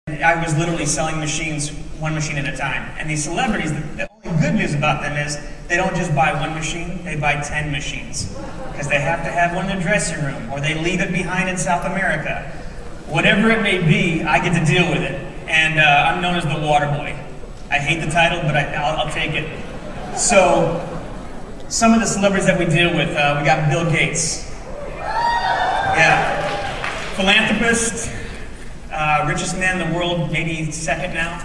I was literally selling machines, one machine at a time. And these celebrities, the only good news about them is they don't just buy one machine, they buy 10 machines. Because they have to have one in their dressing room, or they leave it behind in South America. Whatever it may be, I get to deal with it. And I'm known as the water boy. I hate the title, but I'll take it. So, some of the celebrities that we deal with, we got Bill Gates. Yeah. Philanthropist, richest man in the world, maybe second now.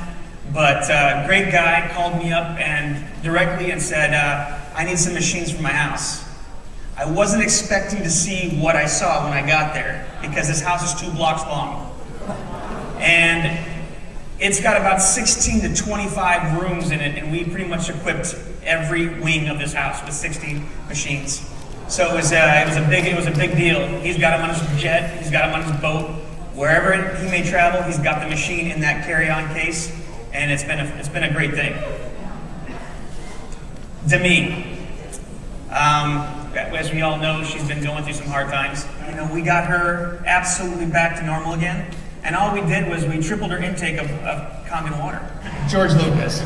But great guy, called me up and directly and said, I need some machines for my house. I wasn't expecting to see what I saw when I got there, because this house is 2 blocks long. And it's got about 16 to 25 rooms in it, and we pretty much equipped every wing of this house with 60 machines. So it was a big deal. He's got them on his jet, he's got them on his boat. Wherever he may travel, he's got the machine in that carry-on case, and it's been a great thing. Demi. As we all know, she's been going through some hard times. You know, we got her absolutely back to normal again, and all we did was we tripled her intake of Kangen water. George Lucas.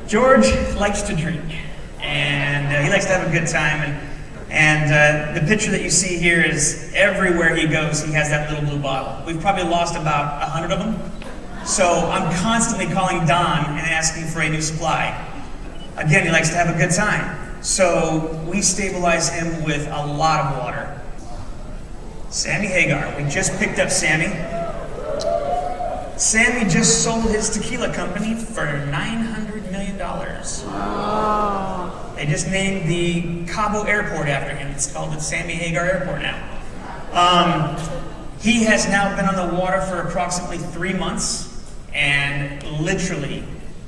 George likes to drink, and he likes to have a good time, and the picture that you see here is everywhere he goes, he has that little blue bottle. We've probably lost about 100 of them, so I'm constantly calling Don and asking for a new supply. Again, he likes to have a good time. So we stabilize him with a lot of water. Sammy Hagar. We just picked up Sammy. Sammy just sold his tequila company for $900 million. They just named the Cabo Airport after him. It's called the Sammy Hagar Airport now. He has now been on the water for approximately 3 months and literally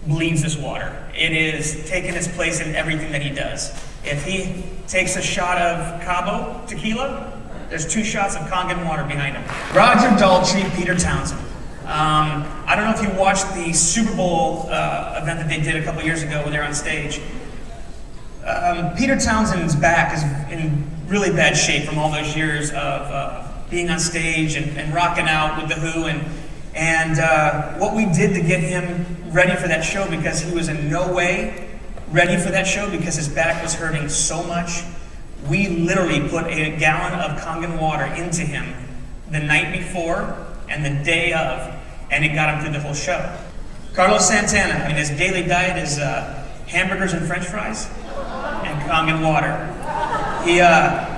bleeds this water. It is taking its place in everything that he does. If he takes a shot of Cabo tequila, there's 2 shots of Kangen water behind him. Roger Daltrey, Peter Townsend. I don't know if you watched the Super Bowl event that they did a couple years ago when they were on stage. Peter Townsend's back is in really bad shape from all those years of being on stage and rocking out with The Who. And what we did to get him ready for that show, because he was in no way ready for that show because his back was hurting so much, we literally put a gallon of Kangen water into him the night before and the day of, and it got him through the whole show. Carlos Santana, I mean, his daily diet is hamburgers and French fries and Kangen water.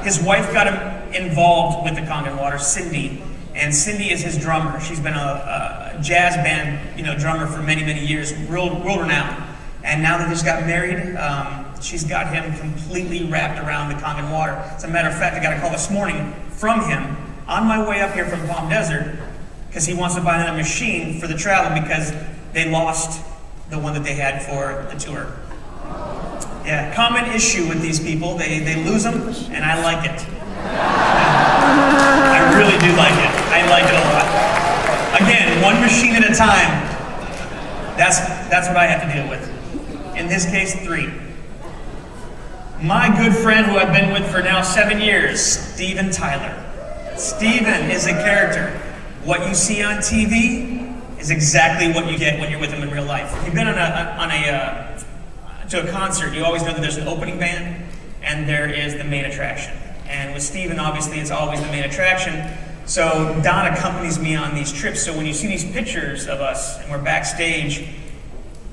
His wife got him involved with the Kangen water, Cindy. And Cindy is his drummer. She's been a jazz band, drummer for many, many years, world renowned. And now that they just got married, she's got him completely wrapped around the Kangen water. As a matter of fact, I got a call this morning from him on my way up here from Palm Desert, because he wants to buy another machine for the travel because they lost the one that they had for the tour. Yeah, common issue with these people, they lose them, and I like it. I really do like it. I like it a lot. Again, 1 machine at a time. That's what I have to deal with. In this case, 3. My good friend who I've been with for now 7 years, Steven Tyler. Steven is a character. What you see on TV is exactly what you get when you're with him in real life. If you've been to a concert, you always know that there's an opening band and there is the main attraction. And with Steven, obviously, it's always the main attraction. So Don accompanies me on these trips. So when you see these pictures of us and we're backstage,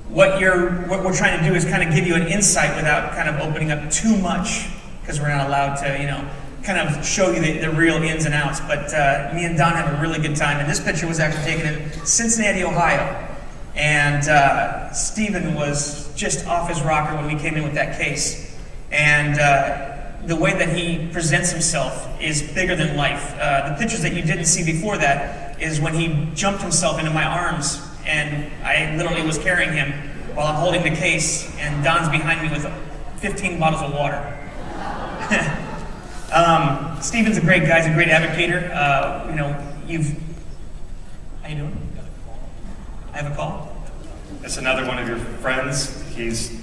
what we're trying to do is kind of give you an insight without kind of opening up too much, because we're not allowed to, kind of show you the real ins and outs. But me and Don have a really good time. And this picture was actually taken in Cincinnati, Ohio. And Steven was just off his rocker when we came in with that case. And the way that he presents himself is bigger than life. The pictures that you didn't see before that is when he jumped himself into my arms, and I literally was carrying him while I'm holding the case, and Don's behind me with 15 bottles of water. Steven's a great guy, he's a great advocator. How you doing? I have a call. It's another one of your friends. He's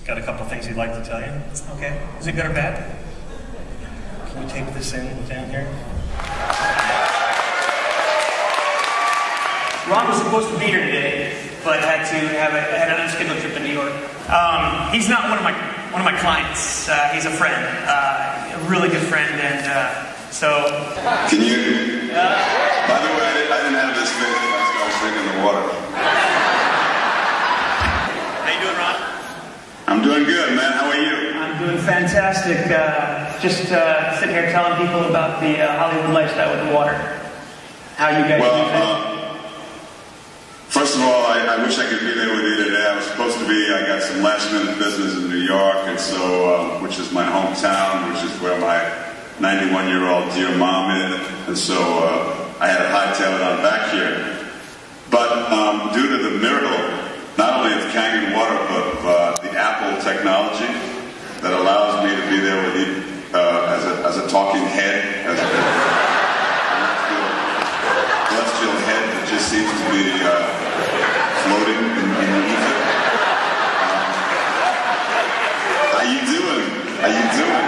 got a couple things he'd like to tell you. Okay. Is it good or bad? Can we tape this in down here? Ron was supposed to be here today, but had an unscheduled trip to New York. He's not one of my clients. He's a friend, a really good friend, and so. Can you? By the way, I didn't have this face when I started drinking the water. How you doing, Ron? I'm doing good, man. How are you? I'm doing fantastic. Just sitting here telling people about the Hollywood lifestyle with the water. How you guys do first of all, I wish I could be there with you today. I was supposed to be. I got some last-minute business in New York, and so, which is my hometown, which is where my 91-year-old dear mom is, and so I had to hightail it on back here. But due to the miracle, not only of Kangen water, but the Apple technology that allows me to be there with you as a talking head, as a celestial head that just seems to be floating in the ether. How you doing? How you doing?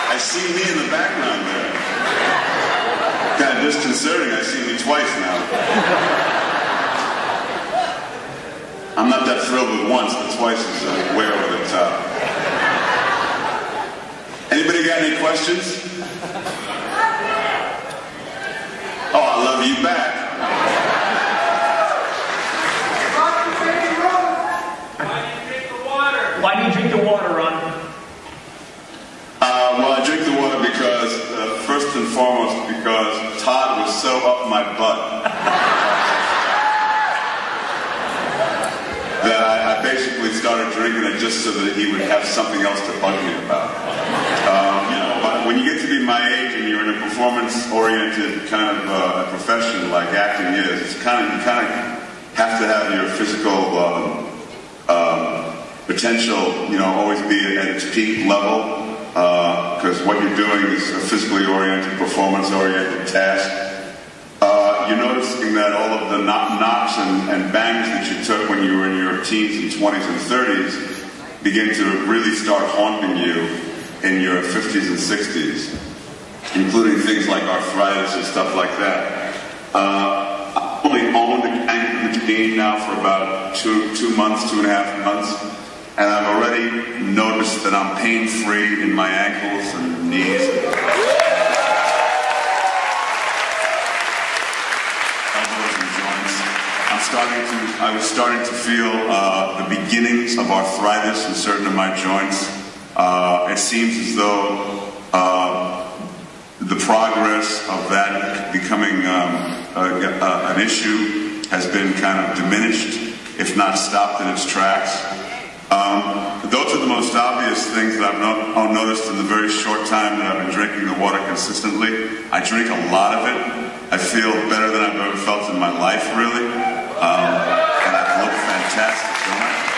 I see me in the background there. Kind of disconcerting. I see me twice now. I'm not that thrilled with once, but twice is way over the top. Anybody got any questions? Oh, I love you back. Why do you drink the water, Ron? Well, I drink the water because, first and foremost, because Todd was so up my butt that I basically started drinking it just so that he would have something else to bug me about. You know, but when you get to be my age and you're in a performance-oriented kind of profession like acting is, you kind of have to have your physical potential, you know, always be at its peak level. Because what you're doing is a physically oriented, performance-oriented task. You're noticing that all of the knocks and bangs that you took when you were in your teens and 20s and 30s begin to really start haunting you in your 50s and 60s, including things like arthritis and stuff like that. I've only owned a Kangen machine now for about 2 months, 2.5 months. And I've already noticed that I'm pain-free in my ankles and knees. Elbows and joints. I was starting to feel the beginnings of arthritis in certain of my joints. It seems as though the progress of that becoming an issue has been kind of diminished, if not stopped in its tracks. Those are the most obvious things that I've noticed in the very short time that I've been drinking the water consistently. I drink a lot of it. I feel better than I've ever felt in my life, really. And I look fantastic, don't I?